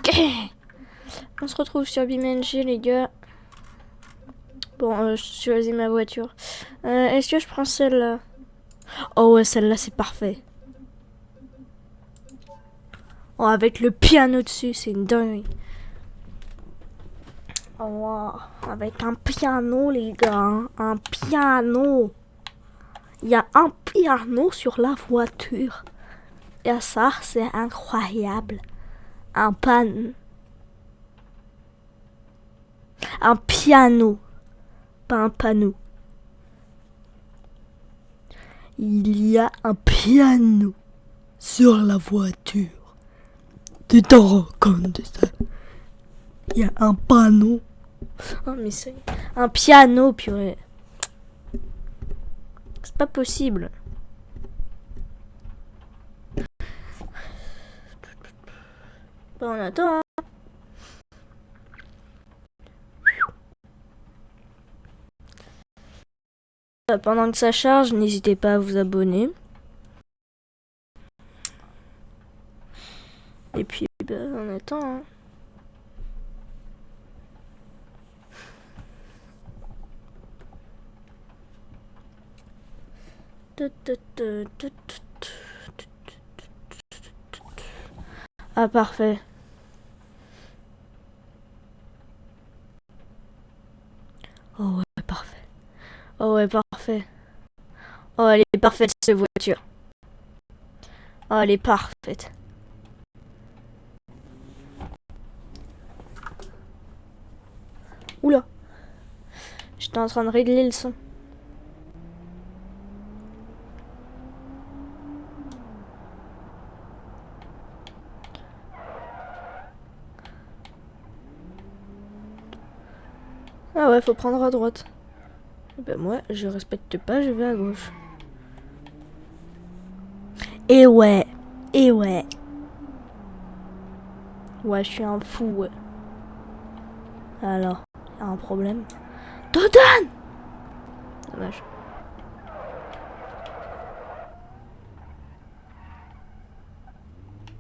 Ok. On se retrouve sur BeamNG, les gars. Bon, je choisis ma voiture. Est-ce que je prends celle-là? Oh ouais, celle-là, c'est parfait. Oh, avec le piano dessus, c'est une dinguerie. Oh, wow. Avec un piano, les gars. Hein. Un piano. Il y a un piano sur la voiture. Et ça, c'est incroyable. Un piano. Pas un panneau. Il y a un piano sur la voiture. Tu t'en rends compte de ça? Il y a un panneau. Oh, mais c'est un piano, purée. C'est pas possible. Bon, on attend. Hein. Pendant que ça charge, n'hésitez pas à vous abonner. Et puis, on attend. Hein. Ah, parfait. Oh ouais, parfait. Oh ouais, parfait. Oh, elle est parfaite, cette voiture. Oh, elle est parfaite. Oula. J'étais en train de régler le son. Ah ouais, faut prendre à droite. Et ben moi, je respecte pas, je vais à gauche. Et ouais. Et ouais. Ouais, je suis un fou, ouais. Alors, y a un problème. Todan! Dommage.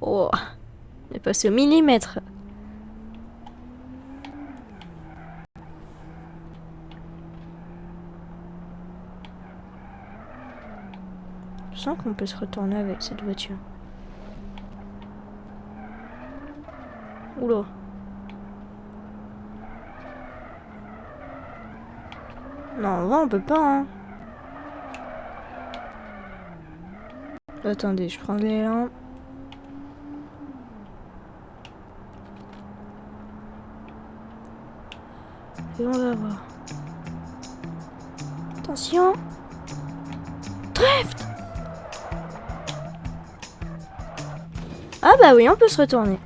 Oh, on est passé au millimètre. Je sens qu'on peut se retourner avec cette voiture. Oula. Non, en vrai, on peut pas, hein. Attendez, je prends l'élan. Et on va voir. Attention. Drift! Ah bah oui, on peut se retourner.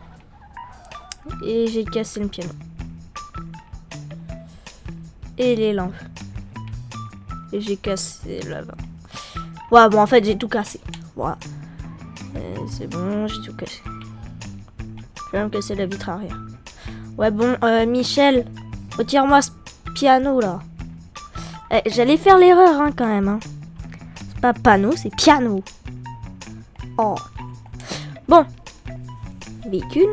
Et j'ai cassé le piano. Et les lampes. Et j'ai cassé l'avant. Ouais, bon, en fait, j'ai tout cassé. Voilà. C'est bon, j'ai tout cassé. J'ai même cassé la vitre arrière. Ouais, bon, Michel, retire-moi ce piano, là. J'allais faire l'erreur, hein, quand même. Hein. C'est pas panneau, c'est piano. Oh. Bon. Véhicule.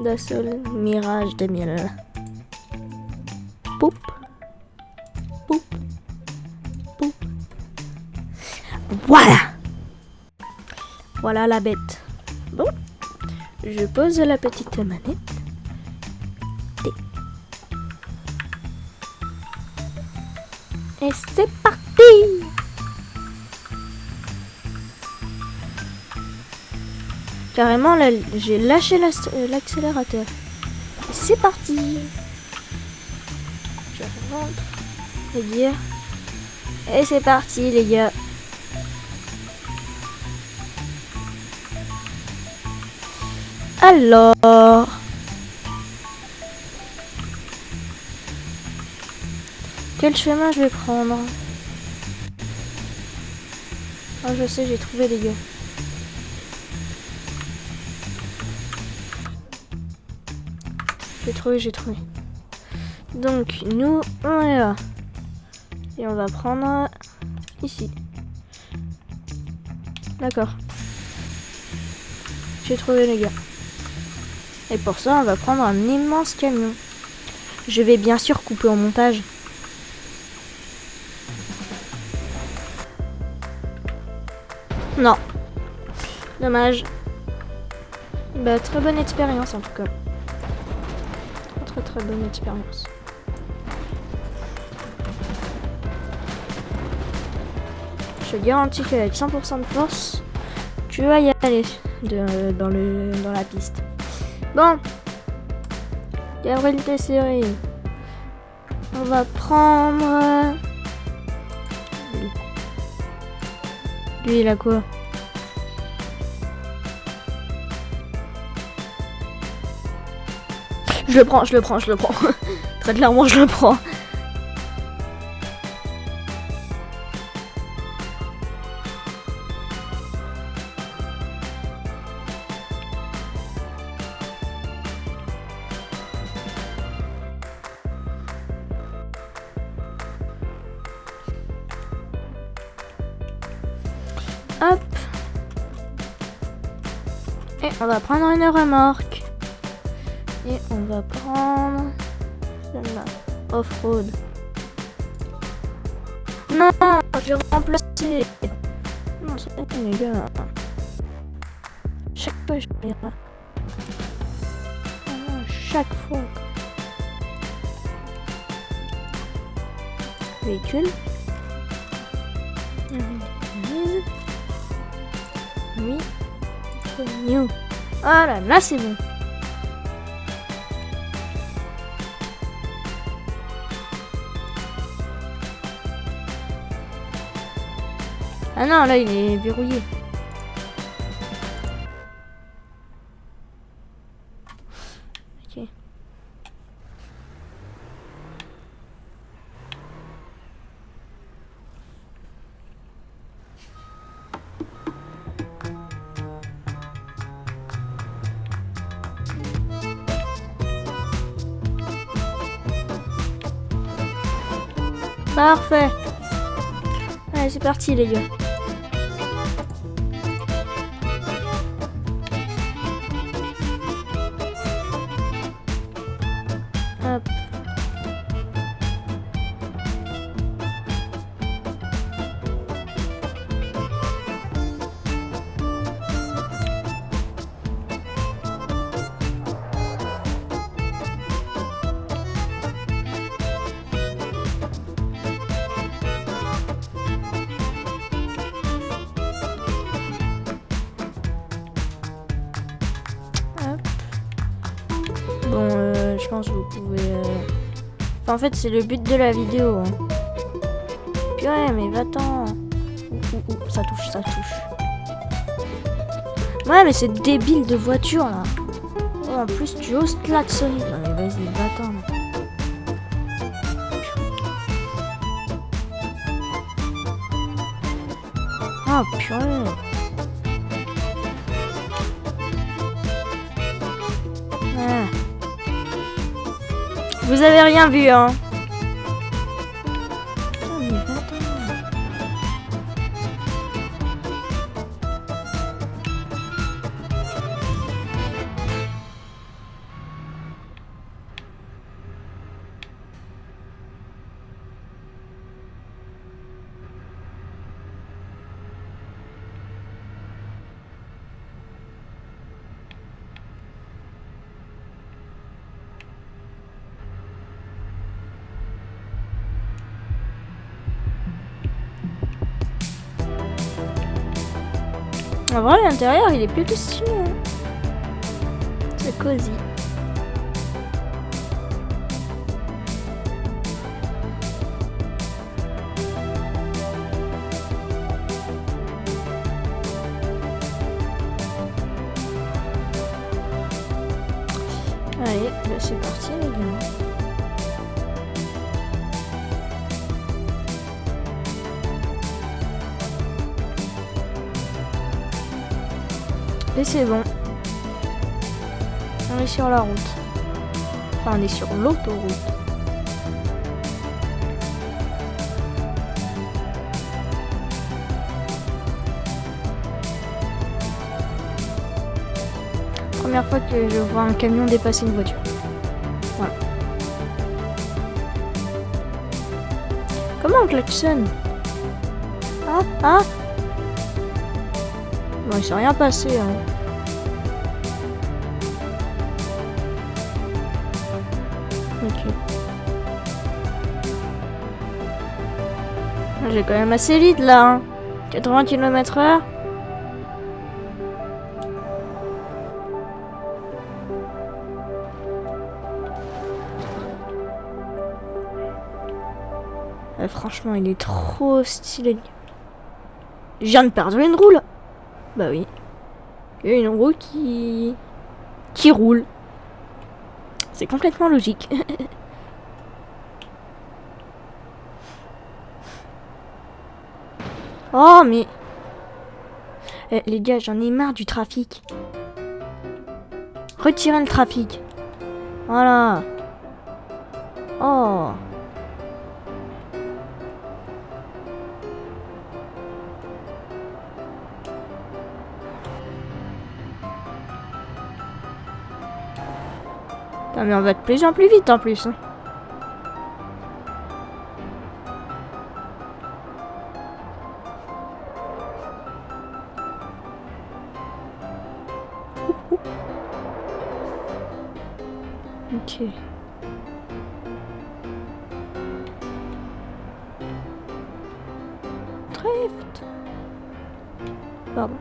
Dassault Mirage 2000. Poup. Poup. Poup. Voilà. Voilà la bête. Bon. Je pose la petite manette. Et c'est parti! Carrément, là, j'ai lâché l'accélérateur. Et c'est parti! Je rentre les gears. Et c'est parti, les gars. Alors... Quel chemin je vais prendre? Oh, je sais, j'ai trouvé, les gars. J'ai trouvé. Donc, nous, on est là. Et on va prendre ici. D'accord. J'ai trouvé, les gars. Et pour ça, on va prendre un immense camion. Je vais bien sûr couper au montage. Non. Dommage. Bah, très bonne expérience en tout cas. Très bonne expérience. Je te garantis qu'avec 100% de force, tu vas y aller dans la piste. Bon. Gabriel Tesséry. On va prendre... Lui, il a quoi? Je le prends. Très clairement, je le prends. Hop. Et on va prendre une remorque. Et on va prendre celle-là. Off-road. Non, j'ai remplacé. Non, c'est pas les gars. Chaque fois, je vais là. Chaque fois. Véhicule. Oui. New. Ah là, c'est bon. Ah non, là, il est verrouillé. Ok. Parfait. Allez, c'est parti, les gars. Hop. Bon, je pense que vous pouvez... Enfin, en fait, c'est le but de la vidéo. Hein. Puis ouais, mais va-t'en. Ça touche. Ouais, mais c'est débile de voiture, là. Oh, en plus, tu oses klaxonner. Non, mais vas-y, va-t'en. Ah, purée. Ah. Vous avez rien vu, hein? Oh, mais va-t'en. En vrai, l'intérieur, il est plutôt stylé. Hein. C'est cosy. Allez, bah c'est parti, les gars. Et c'est bon. On est sur la route. Enfin, on est sur l'autoroute. première fois que je vois un camion dépasser une voiture. Voilà. Comment on klaxonne? Ah. Bon, il s'est rien passé, hein. Ok. J'ai quand même assez vite là, hein. 80 km/h. Franchement, il est trop stylé. Je viens de perdre une roue là. Bah oui. Il y a une roue qui roule. C'est complètement logique. Oh mais... les gars, j'en ai marre du trafic. Retirez le trafic. Voilà. Oh. Ah, mais on va de plus en plus vite en plus. Hein. Ok. Drift. Pardon.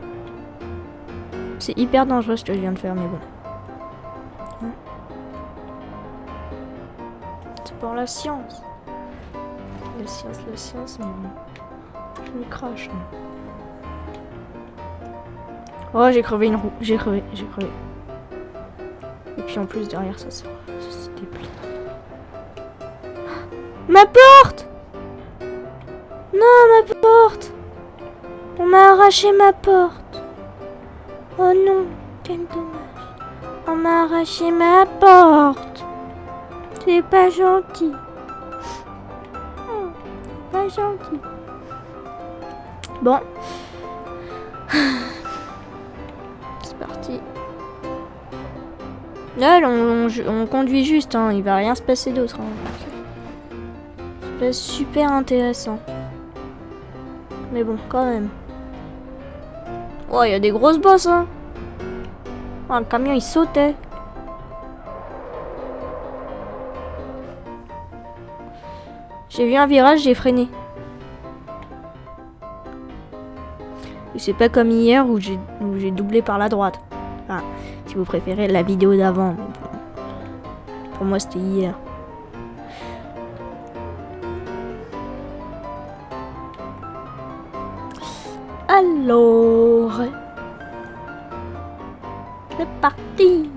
C'est hyper dangereux ce que je viens de faire, mais bon. C'est pour la science. La science, mais bon. Je me crache. Oh, j'ai crevé une roue. J'ai crevé. Et puis en plus, derrière, ça se déplie. Ma porte! Non, ma porte! On m'a arraché ma porte. Oh non, quel dommage. On m'a arraché ma porte. C'est pas gentil. C'est pas gentil. Bon. C'est parti. Là, on conduit juste, hein. Il va rien se passer d'autre. Hein. C'est super intéressant. Mais bon, quand même. Oh, il y a des grosses bosses, hein. Oh, le camion, il sautait. J'ai vu un virage, j'ai freiné. Et c'est pas comme hier où j'ai doublé par la droite. Enfin, si vous préférez la vidéo d'avant. Mais bon. Pour moi, c'était hier. Alors, c'est parti.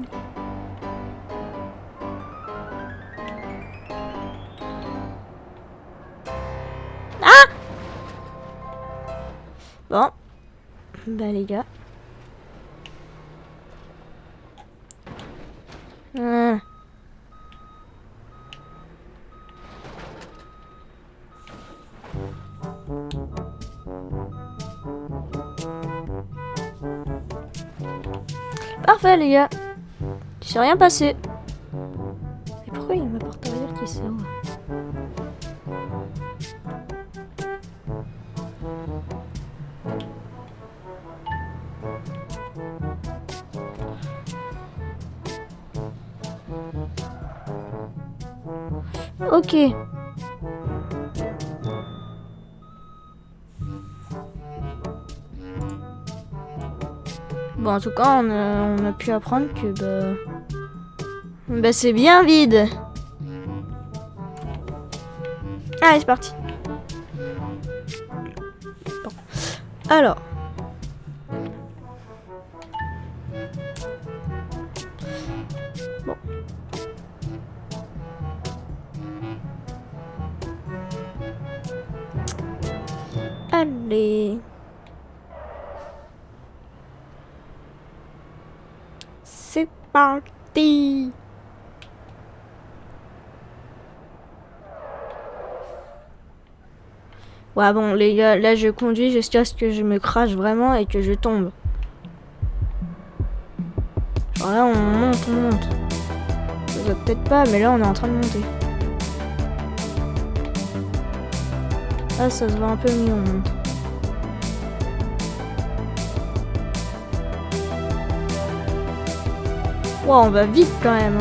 Ah! Bon, bah les gars. Parfait les gars. Il s'est rien passé. Et pourquoi il y a ma porte arrière qui s'ouvre? Ok. Bon, en tout cas, on a pu apprendre que bah c'est bien vide. Allez, c'est parti. Bon. Alors. Bon. Allez. C'est parti. Ouais bon les gars, là je conduis jusqu'à ce que je me crache vraiment et que je tombe. Alors là, on monte, on monte. Ça va peut-être pas, mais là, on est en train de monter. Là, ça se voit un peu mieux, on monte. Wow, on va vite quand même.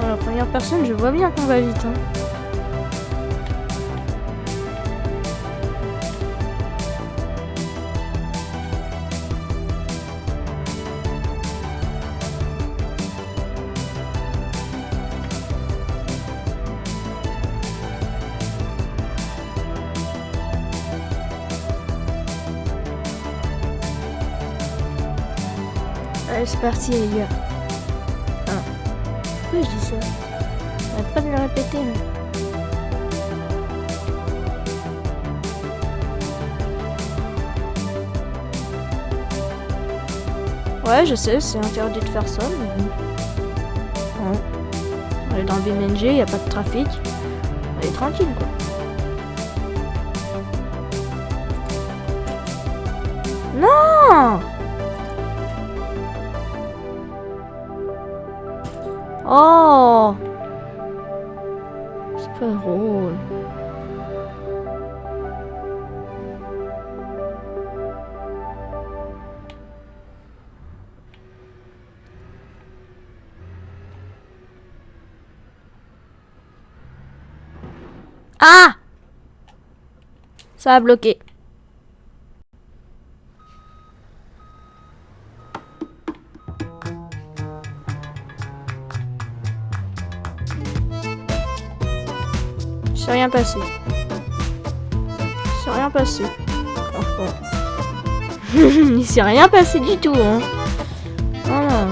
Dans la première personne, je vois bien qu'on va vite. Hein. Allez, c'est parti les gars. Pourquoi je dis ça? J'arrête pas de le répéter. Mais... ouais, je sais, c'est interdit de faire ça, mais bon. Bon. On est dans le BMNG, y a pas de trafic. On est tranquille, quoi. Non! Oh! C'est pas drôle. Ah! Ça a bloqué. Il s'est rien passé. Il s'est rien passé. Franchement. Il s'est rien passé du tout, hein. Non, non.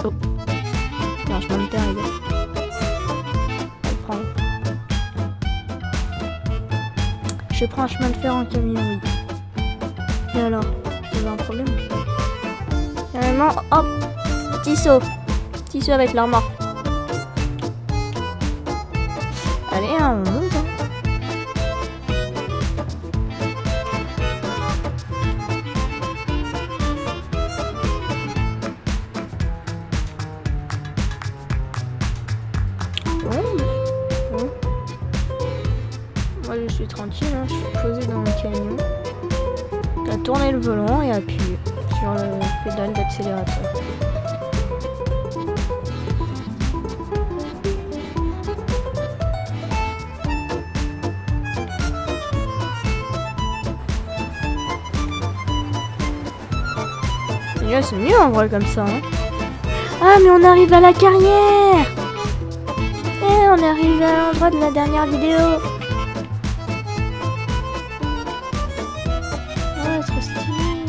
Oh. Non, je m'en étais arrivé. Je prends un chemin de fer en camion, oui. Et alors, il y avait un problème. Carrément, hop, petit saut. Petit saut avec l'armoire. Allez, hein, on monte. Hein. Bon. Moi, je suis tranquille, hein. Je suis posé dans le camion. T'as tourné le volant et appuyé sur le pédale d'accélérateur. C'est mieux en vrai comme ça. Hein. Ah mais on arrive à la carrière. Eh, on est arrivé à l'endroit de la dernière vidéo. Ouais, trop stylé.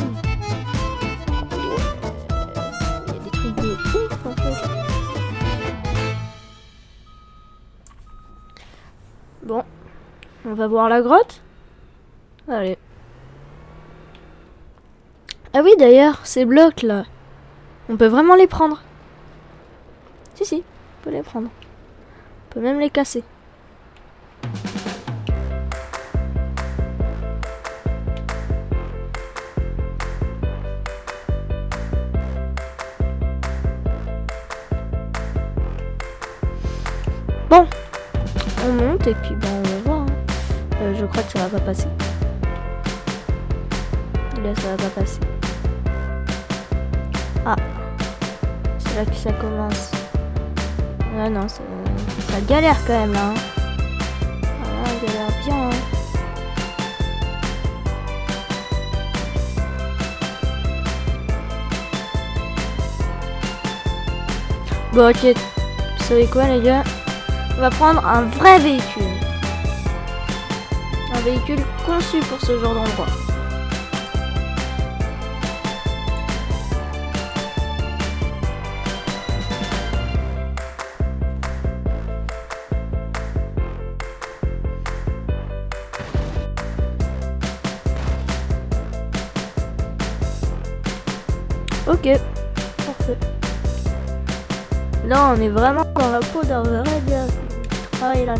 Il y a des trucs de ouf en fait. Bon, on va voir la grotte. Allez. Ah oui d'ailleurs, ces blocs là, on peut vraiment les prendre. Si, on peut les prendre. On peut même les casser. Bon, on monte et puis bon, on va voir. Hein. Je crois que ça va pas passer. Là, ça va pas passer. Ah, c'est là que ça commence. Ah non, ça galère quand même là. Hein. Voilà, ça galère bien. Hein. Bon, ok. Vous savez quoi, les gars? On va prendre un vrai véhicule. Un véhicule conçu pour ce genre d'endroit. Ok, parfait. Là, on est vraiment dans la peau d'un vrai gars. Travailler là.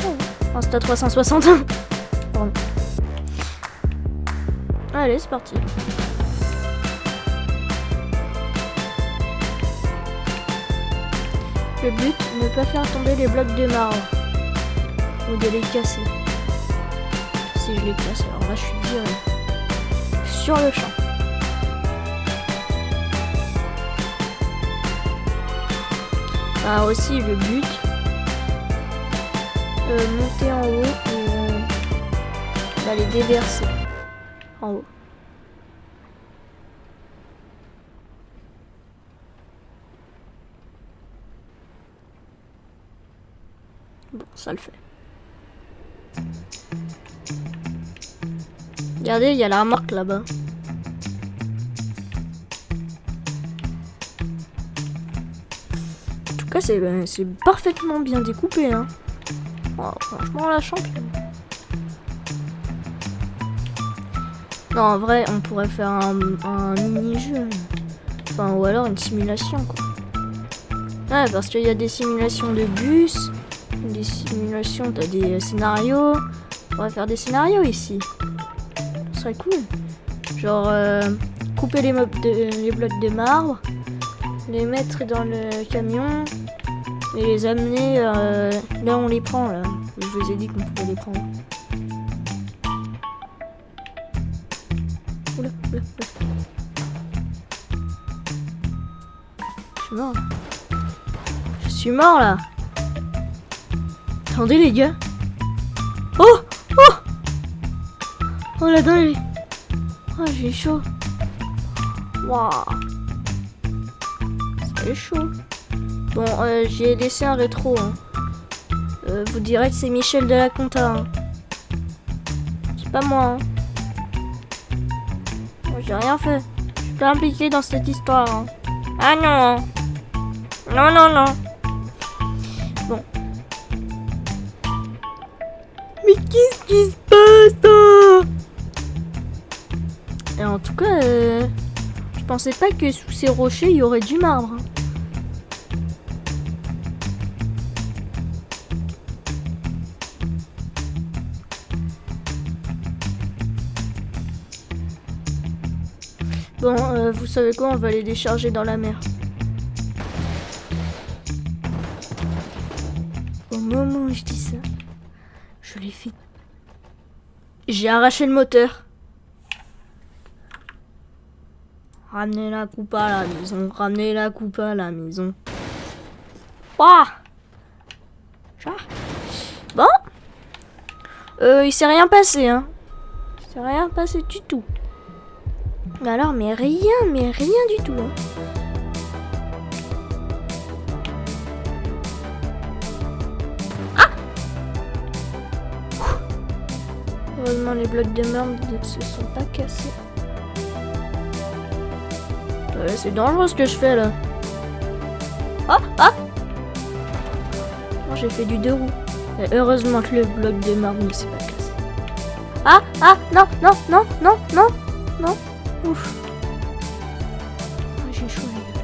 Oh, Insta 361. Pardon. Allez, c'est parti. le but, ne pas faire tomber les blocs de marbre. Ou de les casser. Si je les casse, alors là je suis viré. Sur le champ. Ah, aussi le but, monter en haut et d'aller déverser en haut. Bon, ça le fait. Regardez, il y a la remorque là-bas. En tout cas, c'est parfaitement bien découpé, hein. Oh, franchement, la champion. Non, en vrai, on pourrait faire un mini-jeu. Enfin, ou alors une simulation, quoi. Ouais, parce qu'il y a des simulations de bus, des simulations, t'as des scénarios. On pourrait faire des scénarios ici. Ce serait cool. Genre, couper les blocs de marbre, les mettre dans le camion et les amener là où on les prend, là. Je vous ai dit qu'on pouvait les prendre. Oula, oula, oula. Je suis mort là. Attendez les gars. Oh, oh, oh la dingue. Oh, j'ai chaud. Waouh. C'est chaud. Bon, j'ai laissé un rétro. Hein. Vous direz que c'est Michel de la Conta. Hein. C'est pas moi. Hein. Moi, j'ai rien fait. Je suis pas impliqué dans cette histoire. Hein. Ah non. Non, non, non. Bon. Mais qu'est-ce qui se passe hein? Et en tout cas, je pensais pas que sous ces rochers, il y aurait du marbre. Hein. Bon, vous savez quoi, on va les décharger dans la mer. Au moment où je dis ça, je l'ai fait. J'ai arraché le moteur. Ramenez la coupe à la maison, ramenez la coupe à la maison. Ouah. Bon. Il s'est rien passé, hein. Il s'est rien passé du tout. Alors, mais rien du tout. Hein. Ah! Heureusement, les blocs de marbre ne se sont pas cassés. Ouais, c'est dangereux ce que je fais là. Ah! Ah! Bon, j'ai fait du 2 roues. Et heureusement que le bloc de marbre ne s'est pas cassé. Ah! Ah! Non! Non! Non! Non! Non! Non! Ouf. Ah, j'ai chaud les gars.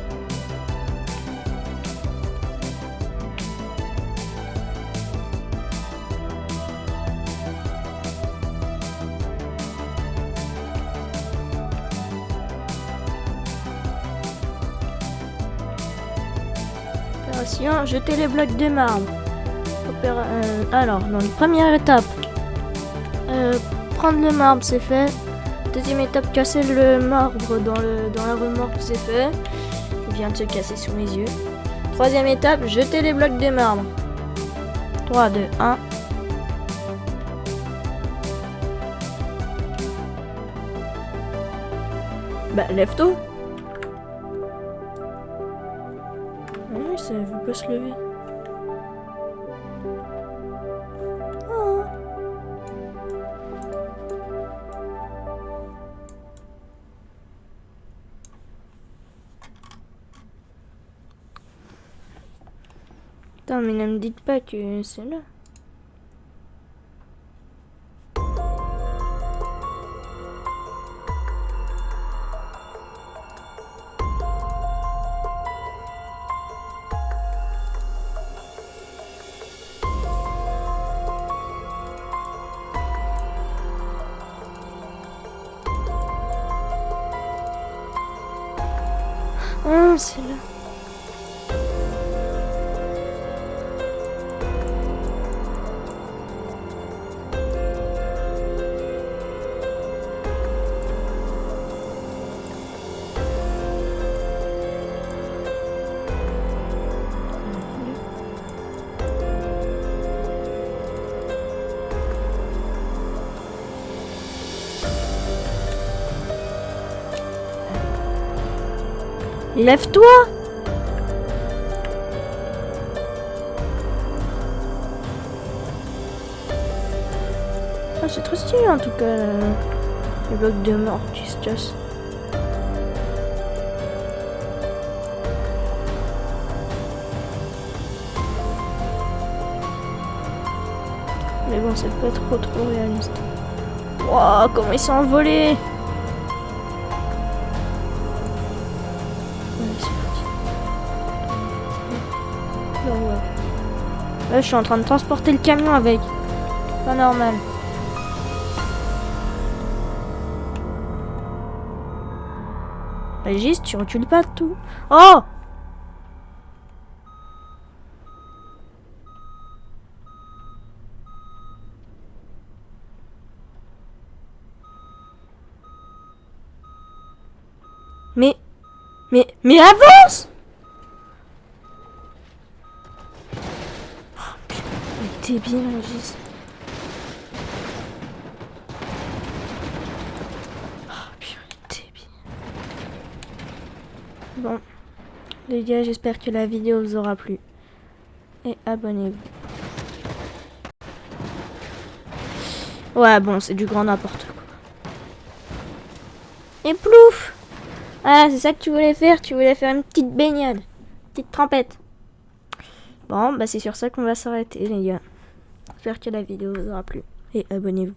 Opération, jeter les blocs de marbre. Alors, dans la première étape, prendre le marbre, c'est fait. Deuxième étape, casser le marbre dans la remorque, c'est fait. Il vient de se casser sous mes yeux. Troisième étape, jeter les blocs de marbre. 3, 2, 1. Bah, lève-toi. Oui, ça veut pas se lever. Oh. Putain, mais ne me dites pas que c'est là. Ah, c'est là. Lève-toi! Ah, c'est trop stylé en tout cas, les blocs de mort qui se cassent. Mais bon, c'est pas trop réaliste. Waouh, comment il s'est envolé! Ouais, c'est parti. Là, je suis en train de transporter le camion avec. Pas normal. Régis, tu recules pas tout. Oh! Mais avance! Oh, putain, mais débile, Régis. Oh, putain, débile. Bon, les gars, j'espère que la vidéo vous aura plu. Et abonnez-vous. Ouais, bon, c'est du grand n'importe quoi. Et plouf! Ah, c'est ça que tu voulais faire? Tu voulais faire une petite baignade. Petite trempette. Bon, bah c'est sur ça qu'on va s'arrêter, les gars. J'espère que la vidéo vous aura plu. Et abonnez-vous.